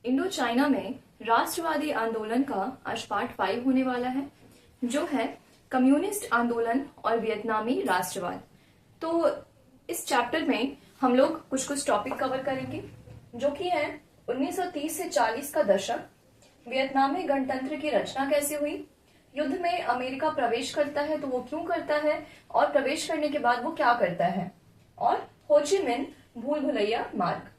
Indo China में राष्ट्रवादी आंदोलन का आज पार्ट 5 होने वाला है, जो है कम्युनिस्ट आंदोलन और वियतनामी राष्ट्रवाद। तो इस चैप्टर में हम लोग कुछ कुछ टॉपिक कवर करेंगे, जो कि है 1930 से 40 का दशक, वियतनाम में गणतंत्र की रचना कैसे हुई, युद्ध में अमेरिका प्रवेश करता है तो वो क्यों करता है, और प्रवेश करने के बाद वो क्या करता है, और हो ची मिन्ह भूल भुलैया मार्ग।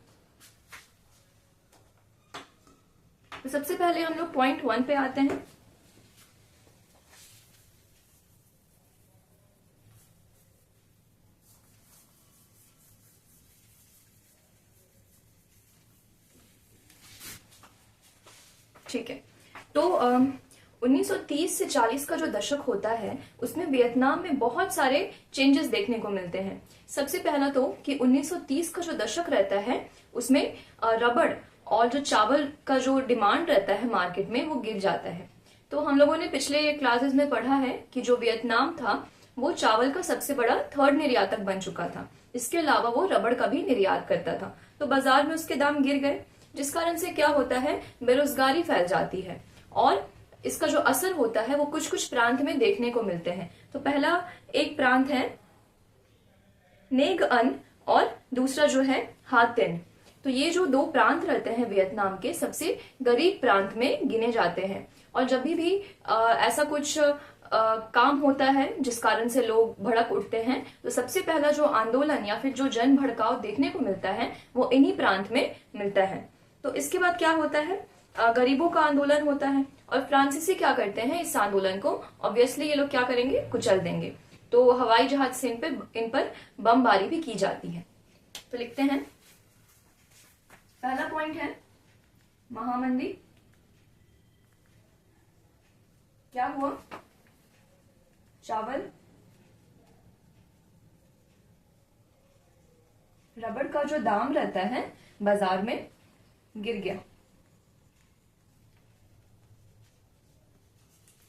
तो सबसे पहले हम लोग पॉइंट 1 पे आते हैं। ठीक है, तो 1930 से 40 का जो दशक होता है उसमें वियतनाम में बहुत सारे चेंजेस देखने को मिलते हैं। सबसे पहला तो कि 1930 का जो दशक रहता है उसमें रबड़ और जो चावल का जो डिमांड रहता है मार्केट में वो गिर जाता है। तो हम लोगों ने पिछले क्लासेस में पढ़ा है कि जो वियतनाम था वो चावल का सबसे बड़ा थर्ड निर्यातक बन चुका था। इसके अलावा वो रबड़ का भी निर्यात करता था। तो बाजार में उसके दाम गिर गए, जिस कारण से क्या होता है, बेरोजगारी फैल जाती है और इसका जो असर होता है वो कुछ कुछ प्रांत में देखने को मिलते हैं। तो पहला एक प्रांत है नेग अन और दूसरा जो है हातिन। तो ये जो दो प्रांत रहते हैं वियतनाम के, सबसे गरीब प्रांत में गिने जाते हैं। और जब भी ऐसा कुछ काम होता है जिस कारण से लोग भड़क उठते हैं, तो सबसे पहला जो आंदोलन या फिर जो जन भड़काव देखने को मिलता है वो इन्हीं प्रांत में मिलता है। तो इसके बाद क्या होता है, गरीबों का आंदोलन होता है और फ्रांसीसी क्या करते हैं, इस आंदोलन को ऑब्वियसली ये लोग क्या करेंगे, कुचल देंगे। तो हवाई जहाज से इन पर बमबारी भी की जाती है। तो लिखते हैं, पहला पॉइंट है महामंदी। क्या हुआ, चावल रबड़ का जो दाम रहता है बाजार में गिर गया।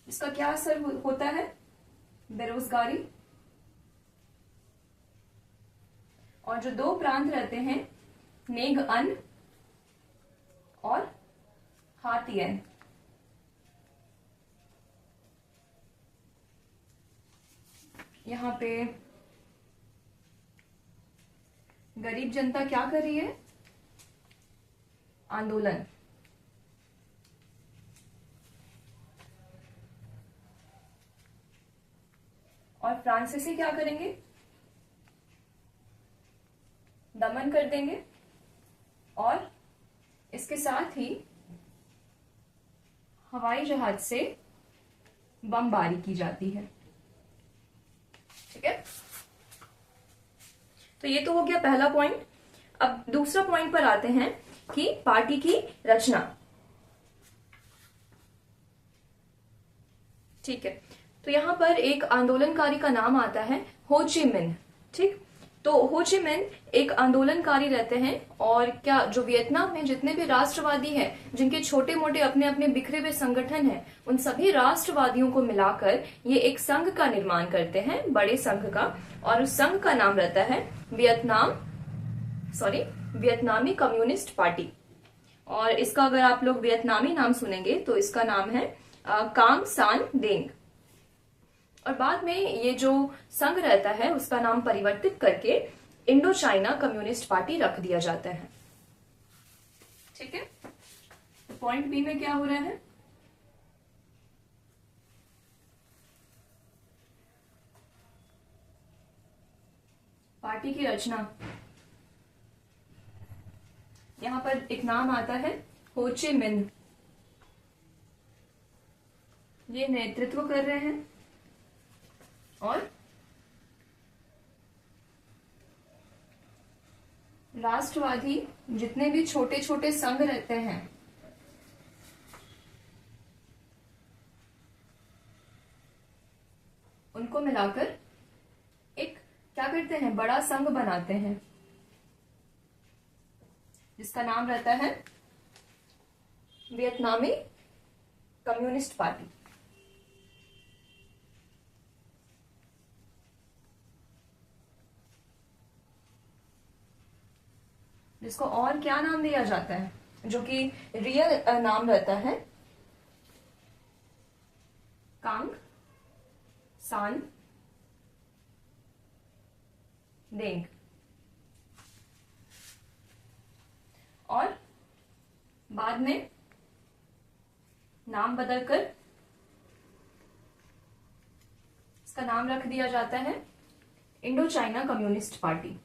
इसका क्या असर होता है, बेरोजगारी। और जो दो प्रांत रहते हैं नेग अन और हातियन, यहां पे गरीब जनता क्या कर रही है, आंदोलन। और फ्रांसीसी क्या करेंगे, दमन कर देंगे और इसके साथ ही हवाई जहाज से बमबारी की जाती है। ठीक है, तो ये तो हो गया पहला पॉइंट। अब दूसरा पॉइंट पर आते हैं कि पार्टी की रचना। ठीक है, तो यहां पर एक आंदोलनकारी का नाम आता है हो ची मिन्ह। ठीक, तो हो ची मिन्ह एक आंदोलनकारी रहते हैं और क्या जो वियतनाम में जितने भी राष्ट्रवादी हैं, जिनके छोटे मोटे अपने अपने बिखरे हुए संगठन हैं, उन सभी राष्ट्रवादियों को मिलाकर ये एक संघ का निर्माण करते हैं, बड़े संघ का। और उस संघ का नाम रहता है वियतनामी कम्युनिस्ट पार्टी। और इसका अगर आप लोग वियतनामी नाम सुनेंगे तो इसका नाम है काम सान देंग। और बाद में ये जो संघ रहता है उसका नाम परिवर्तित करके इंडो चाइना कम्युनिस्ट पार्टी रख दिया जाता है। ठीक है, तो पॉइंट बी में क्या हो रहा है, पार्टी की रचना। यहां पर एक नाम आता है हो ची मिन्ह, ये नेतृत्व कर रहे हैं। और राष्ट्रवादी जितने भी छोटे छोटे संघ रहते हैं उनको मिलाकर एक क्या करते हैं, बड़ा संघ बनाते हैं, जिसका नाम रहता है वियतनामी कम्युनिस्ट पार्टी। जिसको और क्या नाम दिया जाता है, जो कि रियल नाम रहता है कांग सान देंग, और बाद में नाम बदलकर इसका नाम रख दिया जाता है इंडो चाइना कम्युनिस्ट पार्टी।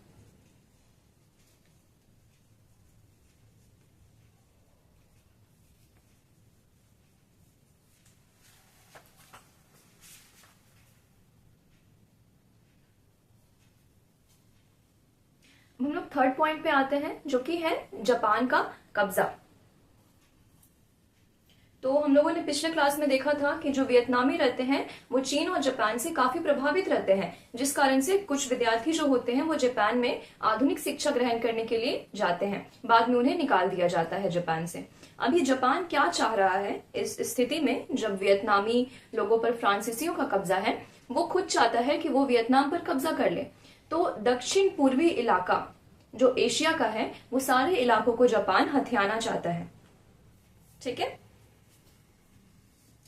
हम लोग थर्ड पॉइंट पे आते हैं, जो कि है जापान का कब्जा। तो हम लोगों ने पिछले क्लास में देखा था कि जो वियतनामी रहते हैं वो चीन और जापान से काफी प्रभावित रहते हैं, जिस कारण से कुछ विद्यार्थी जो होते हैं वो जापान में आधुनिक शिक्षा ग्रहण करने के लिए जाते हैं, बाद में उन्हें निकाल दिया जाता है जापान से। अभी जापान क्या चाह रहा है इस स्थिति में, जब वियतनामी लोगों पर फ्रांसीसियों का कब्जा है, वो खुद चाहता है कि वो वियतनाम पर कब्जा कर ले। तो दक्षिण पूर्वी इलाका जो एशिया का है वो सारे इलाकों को जापान हथियाना चाहता है, ठीक है।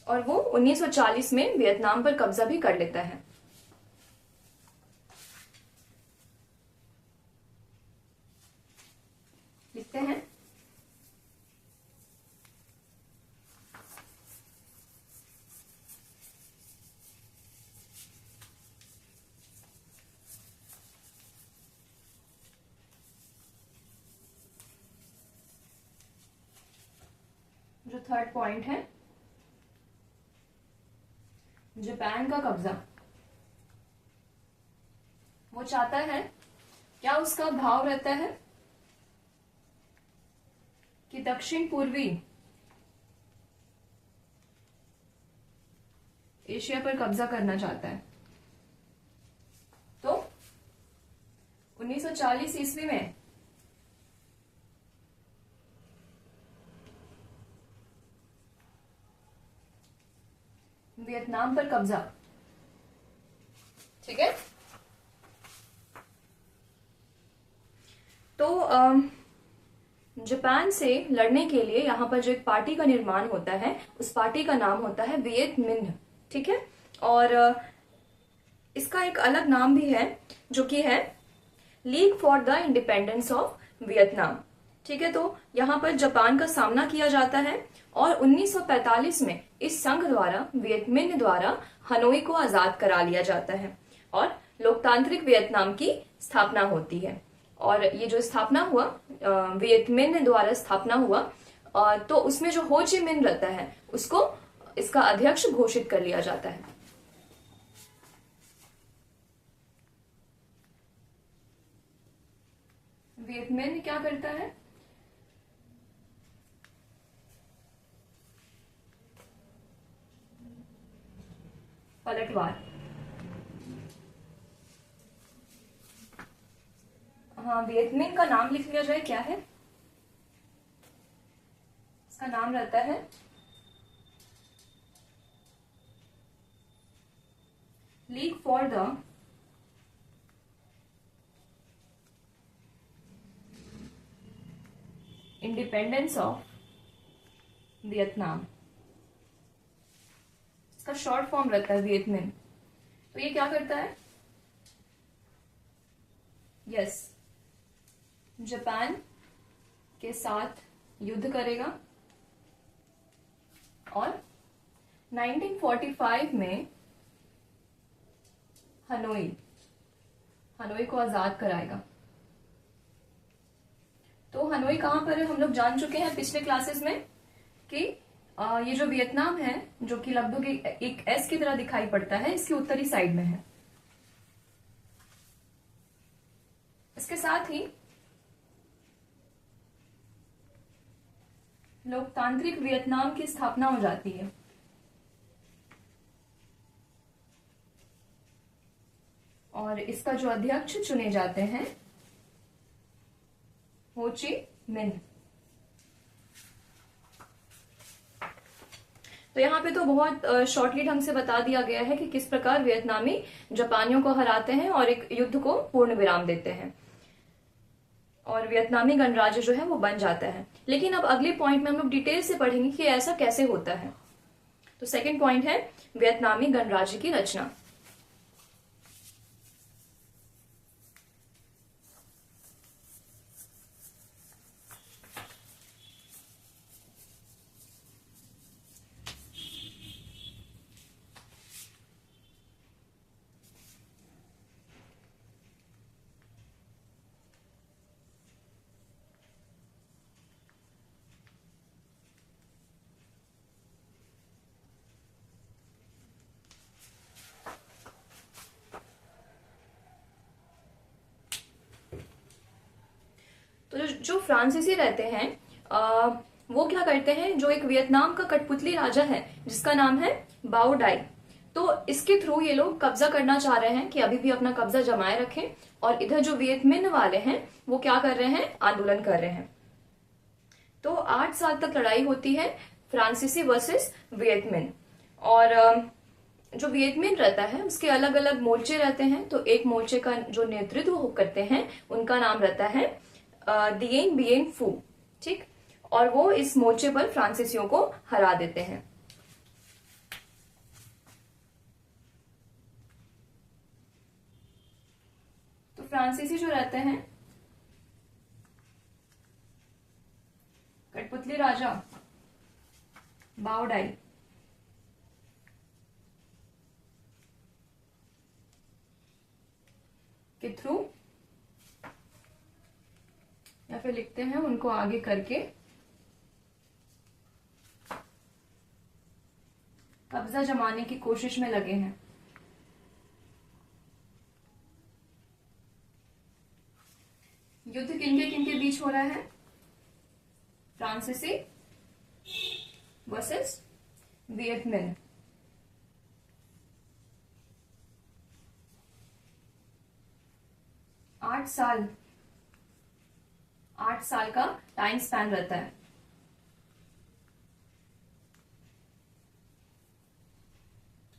और वो 1940 में वियतनाम पर कब्जा भी कर लेता है। लिखते हैं जो थर्ड पॉइंट है जापान का कब्जा, वो चाहता है, क्या उसका भाव रहता है कि दक्षिण पूर्वी एशिया पर कब्जा करना चाहता है। तो 1940 ईस्वी में वियतनाम पर कब्जा, ठीक है। तो जापान से लड़ने के लिए यहां पर जो एक पार्टी का निर्माण होता है, उस पार्टी का नाम होता है वियत मिन्ह, ठीक है। और इसका एक अलग नाम भी है जो कि है league for the independence of Vietnam, ठीक है। तो यहां पर जापान का सामना किया जाता है और 1945 में इस संघ द्वारा वियत मिन्ह द्वारा हनोई को आजाद करा लिया जाता है और लोकतांत्रिक वियतनाम की स्थापना होती है। और ये जो स्थापना हुआ वियत मिन्ह द्वारा स्थापना हुआ, तो उसमें जो हो ची मिन्ह रहता है उसको इसका अध्यक्ष घोषित कर लिया जाता है। वियत मिन्ह क्या करता है, पलटवार। हाँ, वियत मिन्ह का नाम लिख लिया जाए, क्या है इसका नाम रहता है league for the independence of Vietnam, इसका शॉर्ट फॉर्म रहता है वियत मिन्ह। तो ये क्या करता है, यस, जापान के साथ युद्ध करेगा और 1945 में हनोई को आजाद कराएगा। तो हनोई कहां पर है, हम लोग जान चुके हैं पिछले क्लासेस में कि ये जो वियतनाम है, जो कि लगभग एक एस की तरह दिखाई पड़ता है, इसकी उत्तरी साइड में है। इसके साथ ही लोकतांत्रिक वियतनाम की स्थापना हो जाती है और इसका जो अध्यक्ष चुने जाते हैं हो ची मिन्ह। तो यहाँ पे तो बहुत शॉर्टली ढंग से बता दिया गया है कि किस प्रकार वियतनामी जापानियों को हराते हैं और एक युद्ध को पूर्ण विराम देते हैं। और वियतनामी गणराज्य जो है वो बन जाता है। लेकिन अब अगले पॉइंट में हम लोग डिटेल से पढ़ेंगे कि ऐसा कैसे होता है। तो सेकंड पॉइंट है वियतनामी गणराज्य की रचना। तो जो फ्रांसीसी रहते हैं वो क्या करते हैं, जो एक वियतनाम का कठपुतली राजा है जिसका नाम है बाओ डाई, तो इसके थ्रू ये लोग कब्जा करना चाह रहे हैं कि अभी भी अपना कब्जा जमाए रखें। और इधर जो वियतमिन वाले हैं वो क्या कर रहे हैं, आंदोलन कर रहे हैं। तो 8 साल तक लड़ाई होती है फ्रांसीसी वर्सेस वियतमिन। और जो वियतमिन रहता है उसके अलग अलग मोर्चे रहते हैं। तो एक मोर्चे का जो नेतृत्व वो करते हैं उनका नाम रहता है दिएन बिएन फू, ठीक। और वो इस मोर्चे पर फ्रांसीसियों को हरा देते हैं। तो फ्रांसीसी जो रहते हैं, कठपुतली राजा बाओ डाई के थ्रू, या फिर लिखते हैं उनको आगे करके, कब्जा जमाने की कोशिश में लगे हैं। युद्ध किनके किनके बीच हो रहा है, फ्रांसीसी वर्सेस वियतमिन। आठ साल का टाइम स्पैन रहता है।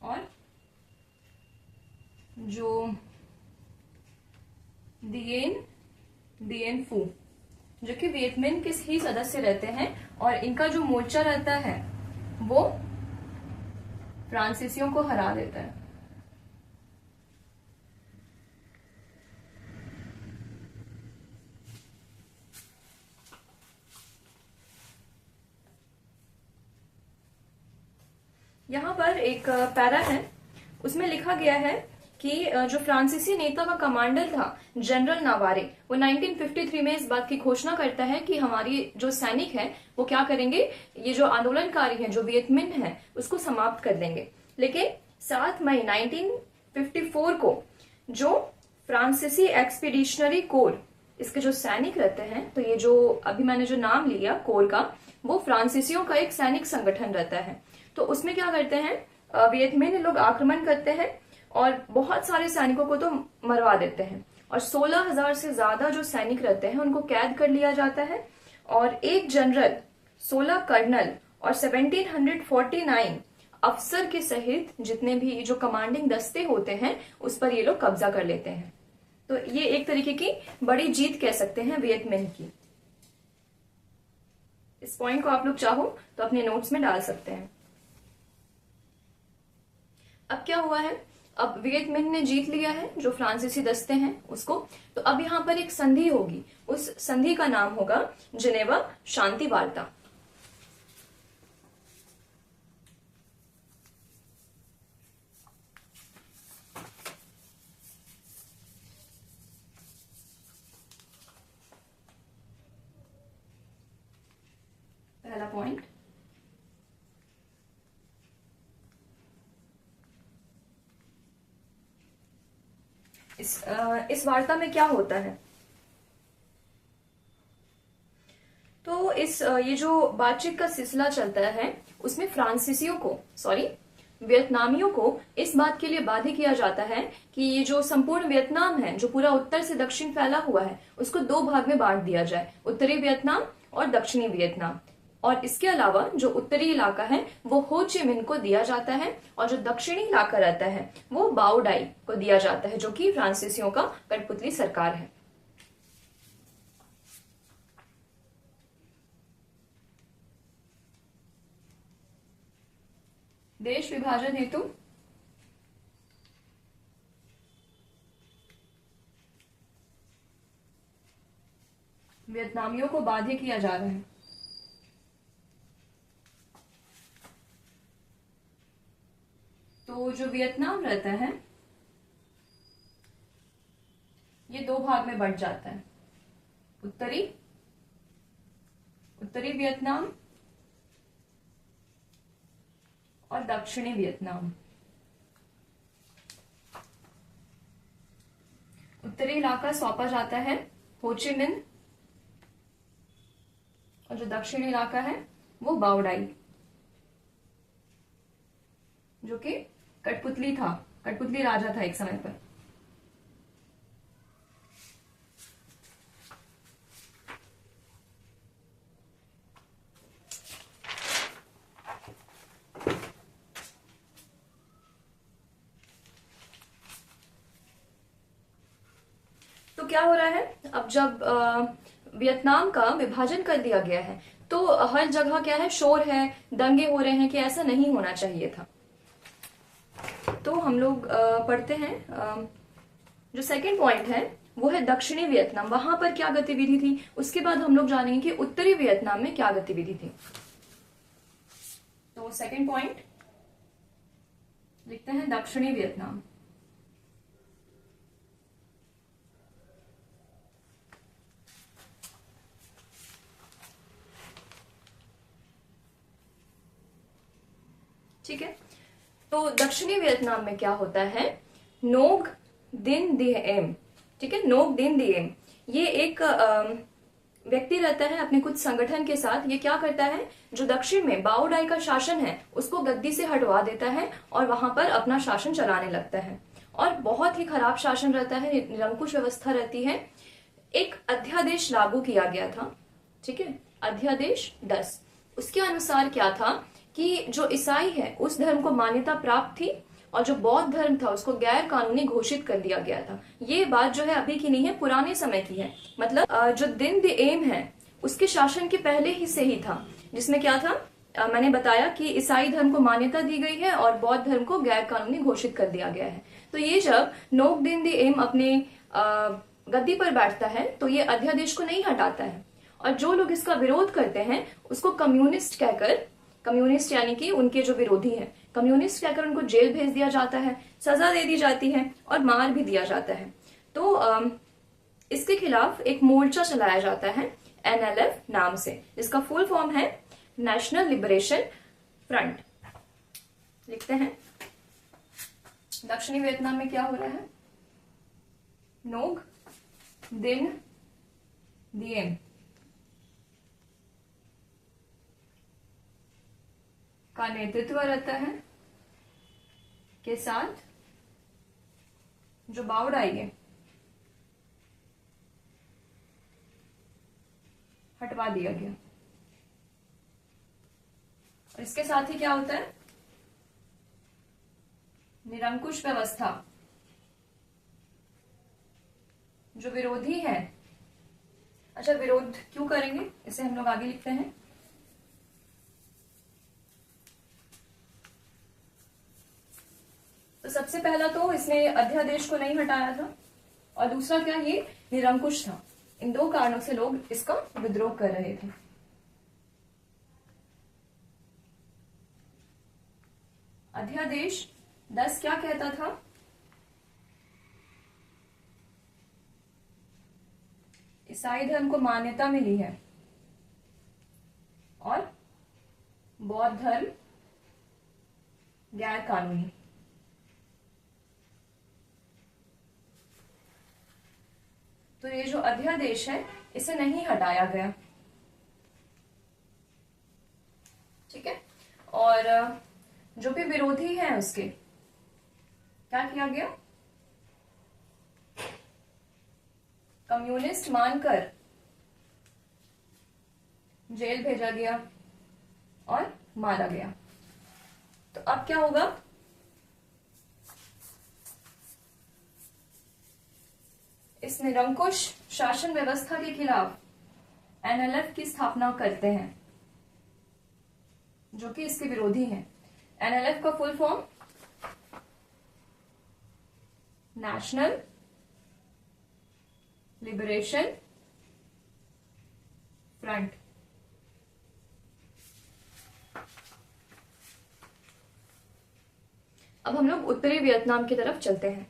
और जो दिएन फू जो कि वियतमिन के ही सदस्य रहते हैं, और इनका जो मोर्चा रहता है वो फ्रांसीसियों को हरा देता है। यहाँ पर एक पैरा है, उसमें लिखा गया है कि जो फ्रांसीसी नेता का कमांडर था जनरल नावारे, वो 1953 में इस बात की घोषणा करता है कि हमारी जो सैनिक है वो क्या करेंगे, ये जो आंदोलनकारी हैं, जो वियतमिन है, उसको समाप्त कर देंगे। लेकिन 7 मई 1954 को जो फ्रांसीसी एक्सपीडिशनरी कोर, इसके जो सैनिक रहते हैं, तो ये जो अभी मैंने जो नाम लिया कोर का, वो फ्रांसीसियों का एक सैनिक संगठन रहता है। तो उसमें क्या करते हैं, वियतमिन लोग आक्रमण करते हैं और बहुत सारे सैनिकों को तो मरवा देते हैं, और 16,000 से ज्यादा जो सैनिक रहते हैं उनको कैद कर लिया जाता है। और एक जनरल, 16 कर्नल और 1749 अफसर के सहित जितने भी जो कमांडिंग दस्ते होते हैं उस पर ये लोग कब्जा कर लेते हैं। तो ये एक तरीके की बड़ी जीत कह सकते हैं वियतमिन की। इस पॉइंट को आप लोग चाहो तो अपने नोट्स में डाल सकते हैं। अब क्या हुआ है, अब वियतमिन ने जीत लिया है जो फ्रांसीसी दस्ते हैं उसको। तो अब यहाँ पर एक संधि होगी, उस संधि का नाम होगा जिनेवा शांति वार्ता। पहला पॉइंट, इस वार्ता में क्या होता है, तो ये जो बातचीत का सिलसिला चलता है उसमें वियतनामियों को इस बात के लिए बाध्य किया जाता है कि ये जो संपूर्ण वियतनाम है, जो पूरा उत्तर से दक्षिण फैला हुआ है, उसको 2 भाग में बांट दिया जाए, उत्तरी वियतनाम और दक्षिणी वियतनाम। और इसके अलावा जो उत्तरी इलाका है वो हो ची मिन को दिया जाता है, और जो दक्षिणी इलाका रहता है वो बाओ डाई को दिया जाता है, जो कि फ्रांसीसियों का कठपुतली सरकार है। देश विभाजन हेतु वियतनामियों को बाध्य किया जा रहा है। तो जो वियतनाम रहता है ये दो भाग में बंट जाता है, उत्तरी वियतनाम और दक्षिणी वियतनाम। उत्तरी इलाका सौंपा जाता है हो ची मिन्ह और जो दक्षिणी इलाका है वो बाओ डाई, जो कि कठपुतली राजा था एक समय पर। तो क्या हो रहा है, अब जब वियतनाम का विभाजन कर दिया गया है तो हर जगह क्या है, शोर है, दंगे हो रहे हैं कि ऐसा नहीं होना चाहिए था। तो हम लोग पढ़ते हैं जो सेकंड पॉइंट है वो है दक्षिणी वियतनाम, वहां पर क्या गतिविधि थी। उसके बाद हम लोग जानेंगे कि उत्तरी वियतनाम में क्या गतिविधि थी। तो सेकंड पॉइंट लिखते हैं दक्षिणी वियतनाम। ठीक है, तो दक्षिणी वियतनाम में क्या होता है, नोक दिन दिएम। ठीक है, नोक दिन दिएम ये एक व्यक्ति रहता है अपने कुछ संगठन के साथ। ये क्या करता है, जो दक्षिण में बाओ डाई का शासन है उसको गद्दी से हटवा देता है और वहां पर अपना शासन चलाने लगता है। और बहुत ही खराब शासन रहता है, निरंकुश व्यवस्था रहती है। एक अध्यादेश लागू किया गया था, ठीक है, अध्यादेश 10। उसके अनुसार क्या था कि जो ईसाई है उस धर्म को मान्यता प्राप्त थी और जो बौद्ध धर्म था उसको गैर कानूनी घोषित कर दिया गया था। ये बात जो है अभी की नहीं है, पुराने समय की है। मतलब जो दिन दिएम है उसके शासन के पहले ही से ही था, जिसमें क्या था, मैंने बताया कि ईसाई धर्म को मान्यता दी गई है और बौद्ध धर्म को गैर कानूनी घोषित कर दिया गया है। तो ये जब नोक दिन दिएम अपने गद्दी पर बैठता है तो ये अध्यादेश को नहीं हटाता है और जो लोग इसका विरोध करते हैं उसको कम्युनिस्ट कहकर, कम्युनिस्ट यानी कि उनके जो विरोधी हैं, कम्युनिस्ट कहकर उनको जेल भेज दिया जाता है, सजा दे दी जाती है और मार भी दिया जाता है। तो इसके खिलाफ एक मोर्चा चलाया जाता है एनएलएफ नाम से, जिसका फुल फॉर्म है नेशनल लिबरेशन फ्रंट। लिखते हैं दक्षिणी वियतनाम में क्या हो रहा है, नोक दिन दिएम का नेतृत्व रहता है के साथ जो बाओ डाई है हटवा दिया गया। और इसके साथ ही क्या होता है, निरंकुश व्यवस्था। जो विरोधी है, अच्छा विरोध क्यों करेंगे इसे हम लोग आगे लिखते हैं। तो सबसे पहला तो इसने अध्यादेश को नहीं हटाया था और दूसरा क्या, ये निरंकुश था। इन दो कारणों से लोग इसका विद्रोह कर रहे थे। अध्यादेश 10 क्या कहता था, ईसाई धर्म को मान्यता मिली है और बौद्ध धर्म गैर कानूनी। तो ये जो अध्यादेश है इसे नहीं हटाया गया, ठीक है। और जो भी विरोधी हैं उसके क्या किया गया, कम्युनिस्ट मानकर जेल भेजा गया और मारा गया। तो अब क्या होगा, इस निरंकुश शासन व्यवस्था के खिलाफ एनएलएफ की स्थापना करते हैं जो कि इसके विरोधी हैं। एनएलएफ का full form national liberation front. अब हम लोग उत्तरी वियतनाम की तरफ चलते हैं।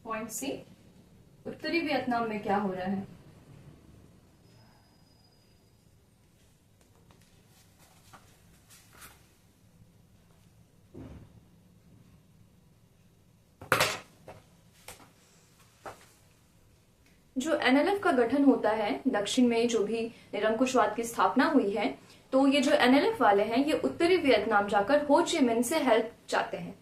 पॉइंट सी, उत्तरी वियतनाम में क्या हो रहा है। जो एनएलएफ का गठन होता है दक्षिण में, जो भी निरंकुशवाद की स्थापना हुई है, तो ये जो एनएलएफ वाले हैं ये उत्तरी वियतनाम जाकर हो ची मिन से हेल्प चाहते हैं,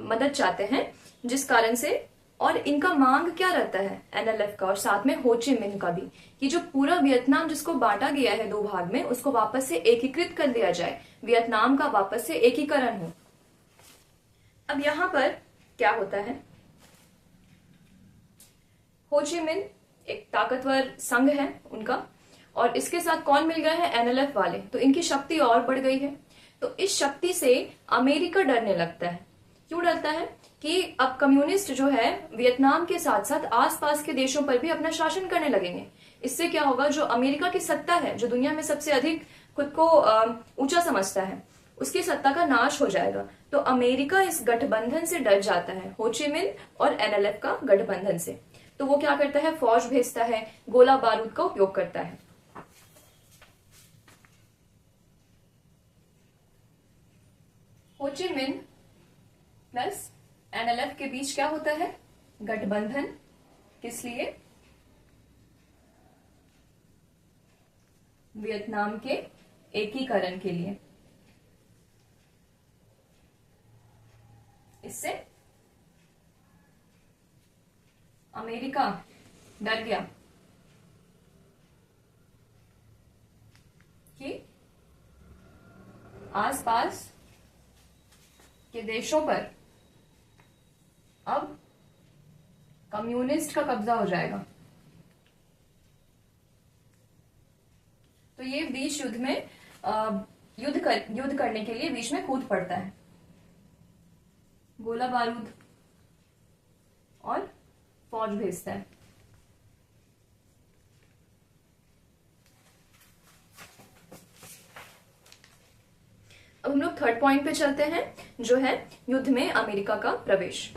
मदद चाहते हैं, जिस कारण से, और इनका मांग क्या रहता है एनएलएफ का और साथ में हो ची मिन का भी, कि जो पूरा वियतनाम जिसको बांटा गया है दो भाग में उसको वापस से एकीकृत कर दिया जाए, वियतनाम का वापस से एकीकरण हो। अब यहां पर क्या होता है, हो ची मिन एक ताकतवर संघ है उनका, और इसके साथ कौन मिल गया है, एनएलएफ वाले, तो इनकी शक्ति और बढ़ गई है। तो इस शक्ति से अमेरिका डरने लगता है। क्यों डरता है कि अब कम्युनिस्ट जो है वियतनाम के साथ साथ आसपास के देशों पर भी अपना शासन करने लगेंगे। इससे क्या होगा, जो अमेरिका की सत्ता है, जो दुनिया में सबसे अधिक खुद को ऊंचा समझता है, उसकी सत्ता का नाश हो जाएगा। तो अमेरिका इस गठबंधन से डर जाता है, हो ची मिन और एनएलएफ का गठबंधन से। तो वो क्या करता है, फौज भेजता है, गोला बारूद का उपयोग करता है। हो ची मिन प्लस एनएलएफ के बीच क्या होता है, गठबंधन। किस लिए, वियतनाम के एकीकरण के लिए। इससे अमेरिका डर गया कि आसपास के देशों पर अब कम्युनिस्ट का कब्जा हो जाएगा। तो ये बीच युद्ध में युद्ध करने के लिए बीच में कूद पड़ता है, गोला बारूद और फौज भेजता है। अब हम लोग थर्ड पॉइंट पे चलते हैं, जो है युद्ध में अमेरिका का प्रवेश।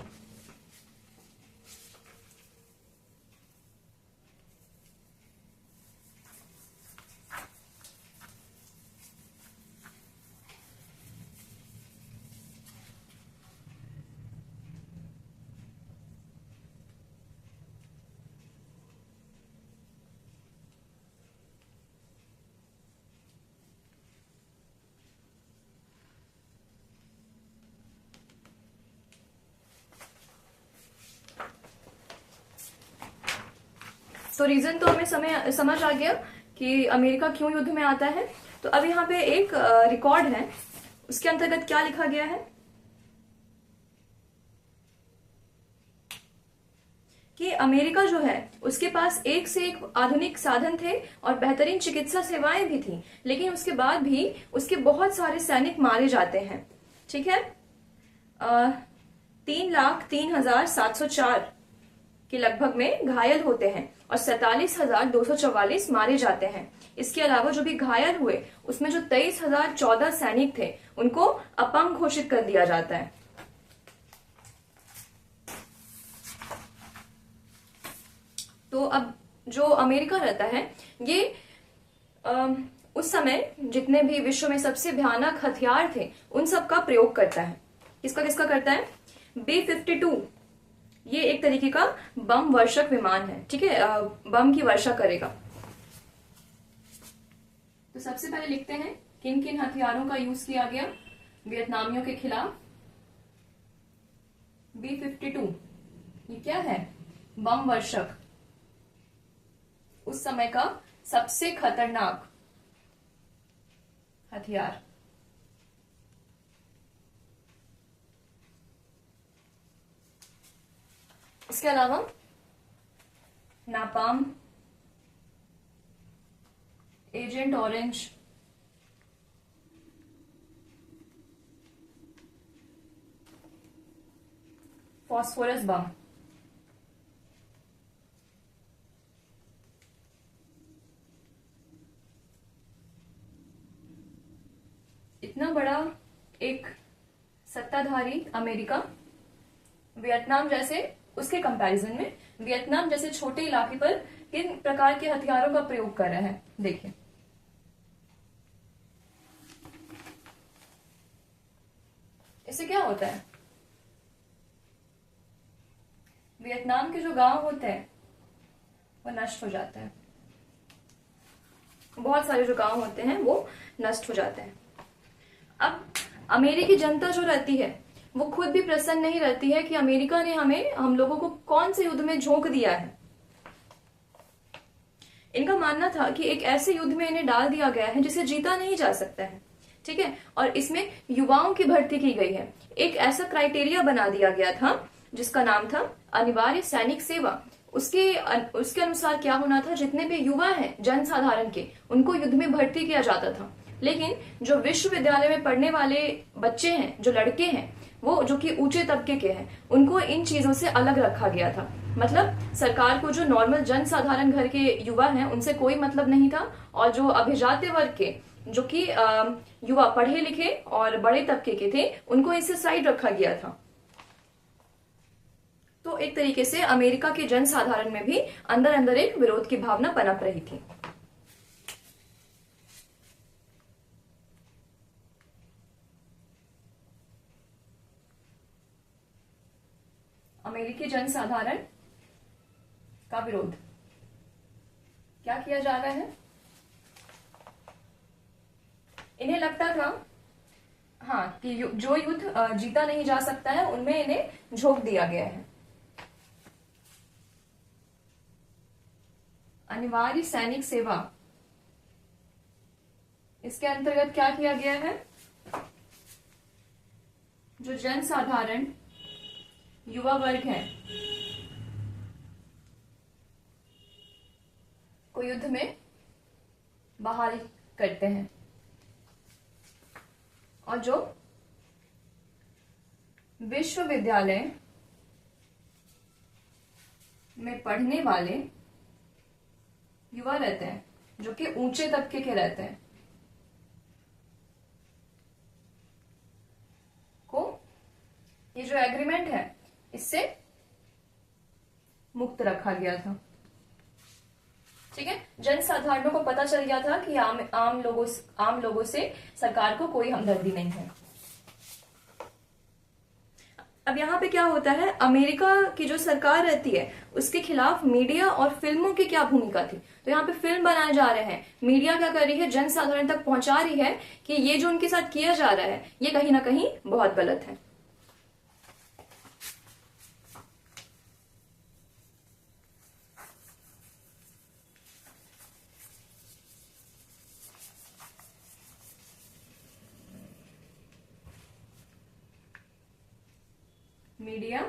तो रीजन तो हमें समझ आ गया कि अमेरिका क्यों युद्ध में आता है। तो अब यहाँ पे एक रिकॉर्ड है, उसके अंतर्गत क्या लिखा गया है कि अमेरिका जो है उसके पास एक से एक आधुनिक साधन थे और बेहतरीन चिकित्सा सेवाएं भी थी, लेकिन उसके बाद भी उसके बहुत सारे सैनिक मारे जाते हैं। ठीक है, 3,03,704 के लगभग में घायल होते हैं और 47,244 मारे जाते हैं। इसके अलावा जो भी घायल हुए उसमें जो 23,014 सैनिक थे उनको अपंग घोषित कर दिया जाता है। तो अब जो अमेरिका रहता है ये उस समय जितने भी विश्व में सबसे भयानक हथियार थे उन सब का प्रयोग करता है। किसका किसका करता है, B-52 ये एक तरीके का बम वर्षक विमान है। ठीक है, बम की वर्षा करेगा। तो सबसे पहले लिखते हैं किन किन हथियारों का यूज किया गया वियतनामियों के खिलाफ। B-52 ये क्या है, बम वर्षक, उस समय का सबसे खतरनाक हथियार। इसके अलावा नापाम, एजेंट ऑरेंज, फॉस्फोरस बम। इतना बड़ा एक सत्ताधारी अमेरिका वियतनाम जैसे, उसके कंपैरिजन में वियतनाम जैसे छोटे इलाके पर किन प्रकार के हथियारों का प्रयोग कर रहा है, देखिए। इससे क्या होता है, वियतनाम के जो गांव होते हैं वो नष्ट हो जाते हैं, बहुत सारे जो गांव होते हैं वो नष्ट हो जाते हैं। अब अमेरिकी जनता जो रहती है वो खुद भी प्रसन्न नहीं रहती है कि अमेरिका ने हम लोगों को कौन से युद्ध में झोंक दिया है। इनका मानना था कि एक ऐसे युद्ध में इन्हें डाल दिया गया है जिसे जीता नहीं जा सकता है, ठीक है। और इसमें युवाओं की भर्ती की गई है। एक ऐसा क्राइटेरिया बना दिया गया था जिसका नाम था अनिवार्य सैनिक सेवा। उसके अनुसार क्या होना था, जितने भी युवा हैं जनसाधारण के, उनको युद्ध में भर्ती किया जाता था। लेकिन जो विश्वविद्यालय में पढ़ने वाले बच्चे हैं, जो लड़के हैं, वो जो कि ऊंचे तबके के हैं, उनको इन चीजों से अलग रखा गया था। मतलब सरकार को जो नॉर्मल जनसाधारण घर के युवा हैं उनसे कोई मतलब नहीं था, और जो अभिजात्य वर्ग के, जो कि युवा पढ़े लिखे और बड़े तबके के थे, उनको इससे साइड रखा गया था। तो एक तरीके से अमेरिका के जनसाधारण में भी अंदर अंदर एक विरोध की भावना पनप रही थी। अमेरिकी जनसाधारण का विरोध क्या किया जा रहा है, इन्हें लगता था हाँ कि जो युद्ध जीता नहीं जा सकता है उनमें इन्हें झोंक दिया गया है। अनिवार्य सैनिक सेवा, इसके अंतर्गत क्या किया गया है, जो जनसाधारण युवा वर्ग है को युद्ध में बहाल करते हैं, और जो विश्वविद्यालय में पढ़ने वाले युवा रहते हैं, जो कि ऊंचे तबके के रहते हैं, को ये जो एग्रीमेंट है इससे मुक्त रखा गया था। ठीक है, जनसाधारणों को पता चल गया था कि आम लोगों से सरकार को कोई हमदर्दी नहीं है। अब यहाँ पे क्या होता है, अमेरिका की जो सरकार रहती है उसके खिलाफ मीडिया और फिल्मों की क्या भूमिका थी। तो यहाँ पे फिल्म बनाए जा रहे हैं, मीडिया क्या कर रही है, जनसाधारण तक पहुंचा रही है कि ये जो उनके साथ किया जा रहा है ये कहीं ना कहीं बहुत गलत है। मीडिया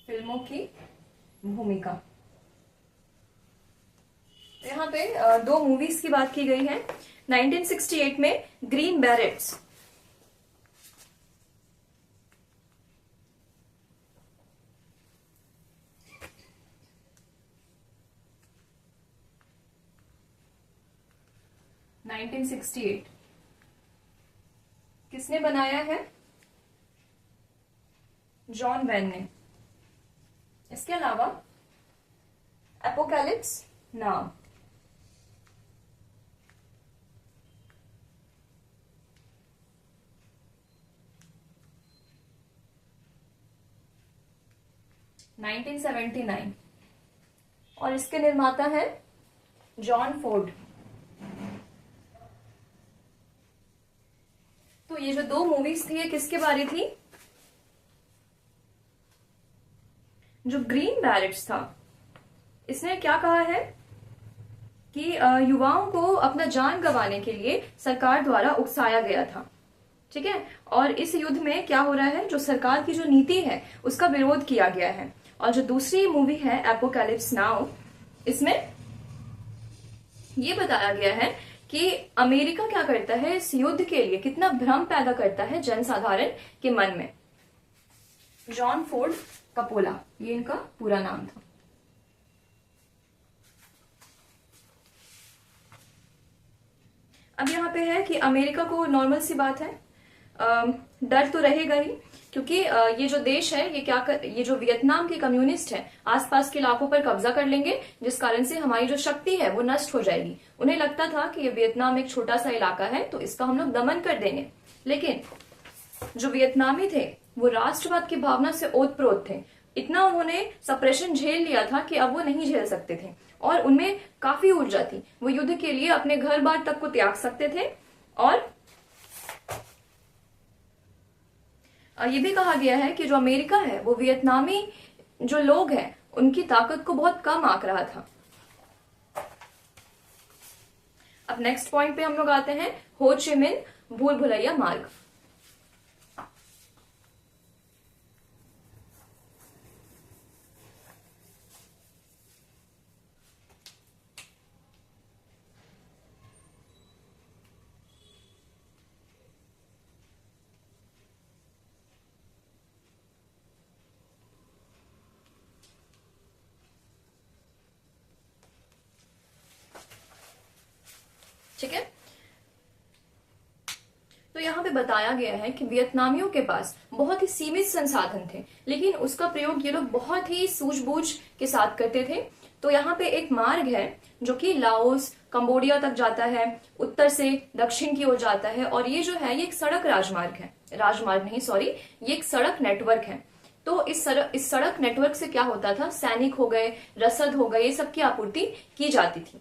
फिल्मों की भूमिका, तो यहाँ पे दो मूवीज की बात की गई है। 1968 में ग्रीन बैरेट्स, किसने बनाया है, जॉन वैन ने। इसके अलावा एपोकैलिप्स नाउ, (1979) और इसके निर्माता है जॉन फोर्ड। तो ये जो दो मूवीज थी ये किसके बारे थी, जो ग्रीन बैरेट्स था इसने क्या कहा है कि युवाओं को अपना जान गंवाने के लिए सरकार द्वारा उकसाया गया था। ठीक है। और इस युद्ध में क्या हो रहा है, जो सरकार की जो नीति है उसका विरोध किया गया है। और जो दूसरी मूवी है एपोकैलिप्स नाउ, इसमें ये बताया गया है कि अमेरिका क्या करता है इस युद्ध के लिए, कितना भ्रम पैदा करता है जनसाधारण के मन में। जॉन फोर्ड कपोला, ये इनका पूरा नाम था। अब यहाँ पे है कि अमेरिका को नॉर्मल सी बात है, डर तो रहेगा ही, क्योंकि ये जो देश है ये जो वियतनाम के कम्युनिस्ट है आसपास के इलाकों पर कब्जा कर लेंगे, जिस कारण से हमारी जो शक्ति है वो नष्ट हो जाएगी। उन्हें लगता था कि ये वियतनाम एक छोटा सा इलाका है तो इसका हम लोग दमन कर देंगे, लेकिन जो वियतनामी थे वो राष्ट्रवाद की भावना से ओतप्रोत थे। इतना उन्होंने सप्रेशन झेल लिया था कि अब वो नहीं झेल सकते थे, और उनमें काफी ऊर्जा थी। वो युद्ध के लिए अपने घर बार तक को त्याग सकते थे। और ये भी कहा गया है कि जो अमेरिका है वो वियतनामी जो लोग हैं उनकी ताकत को बहुत कम आंक रहा था। अब नेक्स्ट पॉइंट पे हम लोग आते हैं, हो ची मिन्ह भूल भुलैया मार्ग। ठीक है, तो यहाँ पे बताया गया है कि वियतनामियों के पास बहुत ही सीमित संसाधन थे, लेकिन उसका प्रयोग ये लोग बहुत ही सूझबूझ के साथ करते थे। तो यहाँ पे एक मार्ग है जो कि लाओस कंबोडिया तक जाता है, उत्तर से दक्षिण की ओर जाता है, और ये जो है ये एक सड़क राजमार्ग है, राजमार्ग नहीं सॉरी, ये एक सड़क नेटवर्क है। तो इस सड़क नेटवर्क से क्या होता था, सैनिक हो गए, रसद हो गए, ये सब की आपूर्ति की जाती थी।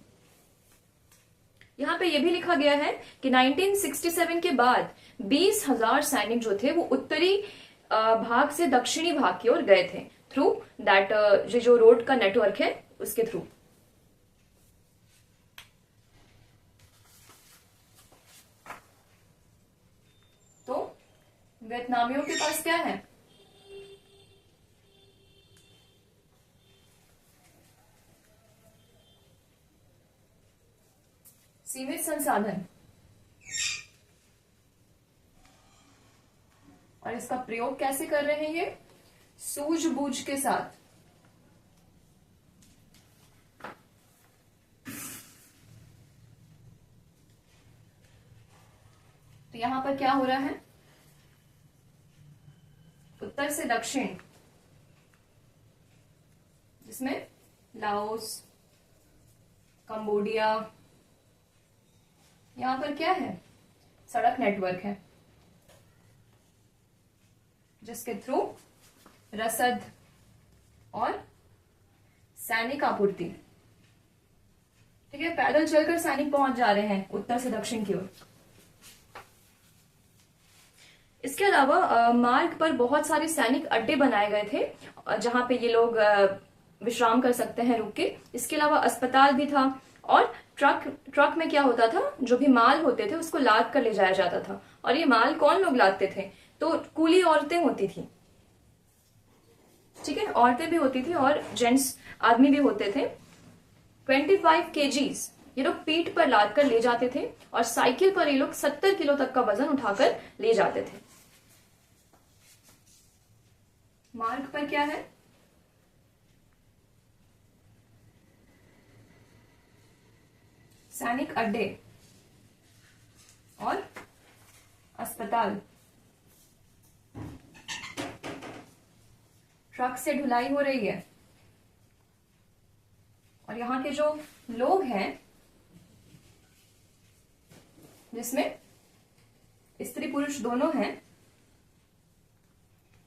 यहाँ पे ये भी लिखा गया है कि 1967 के बाद 20,000 सैनिक जो थे वो उत्तरी भाग से दक्षिणी भाग की ओर गए थे, थ्रू दैट जो रोड का नेटवर्क है उसके थ्रू। तो वियतनामियों के पास क्या है, सीमित संसाधन, और इसका प्रयोग कैसे कर रहे हैं, ये सूझबूझ के साथ। तो यहां पर क्या हो रहा है, उत्तर से दक्षिण, जिसमें लाओस, कंबोडिया, यहां पर क्या है, सड़क नेटवर्क है जिसके थ्रू रसद और सैनिक आपूर्ति, ठीक है, पैदल चलकर सैनिक पहुंच जा रहे हैं उत्तर से दक्षिण की ओर। इसके अलावा मार्ग पर बहुत सारे सैनिक अड्डे बनाए गए थे जहां पे ये लोग विश्राम कर सकते हैं रुक के। इसके अलावा अस्पताल भी था, और ट्रक में क्या होता था, जो भी माल होते थे उसको लाद कर ले जाया जाता था। और ये माल कौन लोग लादते थे, तो कुली औरतें होती थी, ठीक है, औरतें भी होती थी और जेंट्स आदमी भी होते थे। 25 kgs ये लोग पीठ पर लाद कर ले जाते थे, और साइकिल पर ये लोग 70 किलो तक का वजन उठाकर ले जाते थे। मार्ग पर क्या है, सैनिक अड्डे और अस्पताल। ट्रक से ढुलाई हो रही है, और यहाँ के जो लोग हैं, जिसमें स्त्री पुरुष दोनों हैं,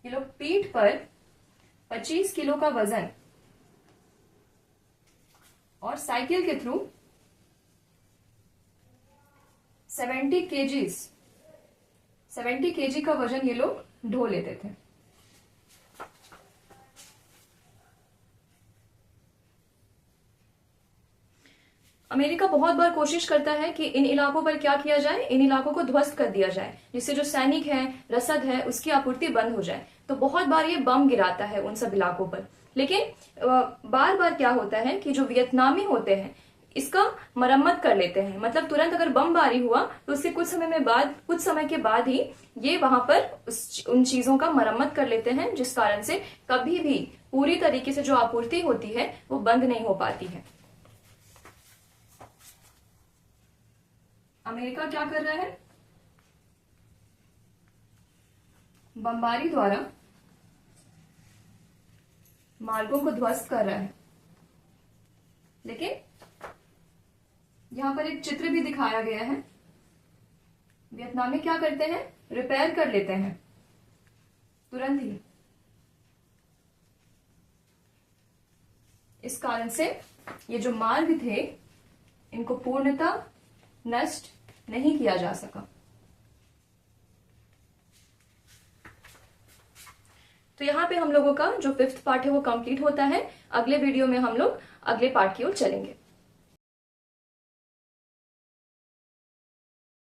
ये लोग पीठ पर 25 किलो का वजन और साइकिल के थ्रू 70 केजी का वजन ये लोग ढो लेते थे। अमेरिका बहुत बार कोशिश करता है कि इन इलाकों पर क्या किया जाए, इन इलाकों को ध्वस्त कर दिया जाए, जिससे जो सैनिक है, रसद है, उसकी आपूर्ति बंद हो जाए। तो बहुत बार ये बम गिराता है उन सब इलाकों पर। लेकिन बार बार क्या होता है कि जो वियतनामी होते हैं इसका मरम्मत कर लेते हैं। मतलब तुरंत अगर बमबारी हुआ तो उसके कुछ समय के बाद ही ये वहां पर उन चीजों का मरम्मत कर लेते हैं, जिस कारण से कभी भी पूरी तरीके से जो आपूर्ति होती है वो बंद नहीं हो पाती है। अमेरिका क्या कर रहा है? बमबारी द्वारा मार्गों को ध्वस्त कर रहा है। लेकिन यहां पर एक चित्र भी दिखाया गया है। वियतनामी क्या करते हैं? रिपेयर कर लेते हैं तुरंत ही। इस कारण से ये जो मार्ग थे इनको पूर्णतः नष्ट नहीं किया जा सका। तो यहाँ पे हम लोगों का जो 5th पार्ट है वो कंप्लीट होता है। अगले वीडियो में हम लोग अगले पार्ट की ओर चलेंगे।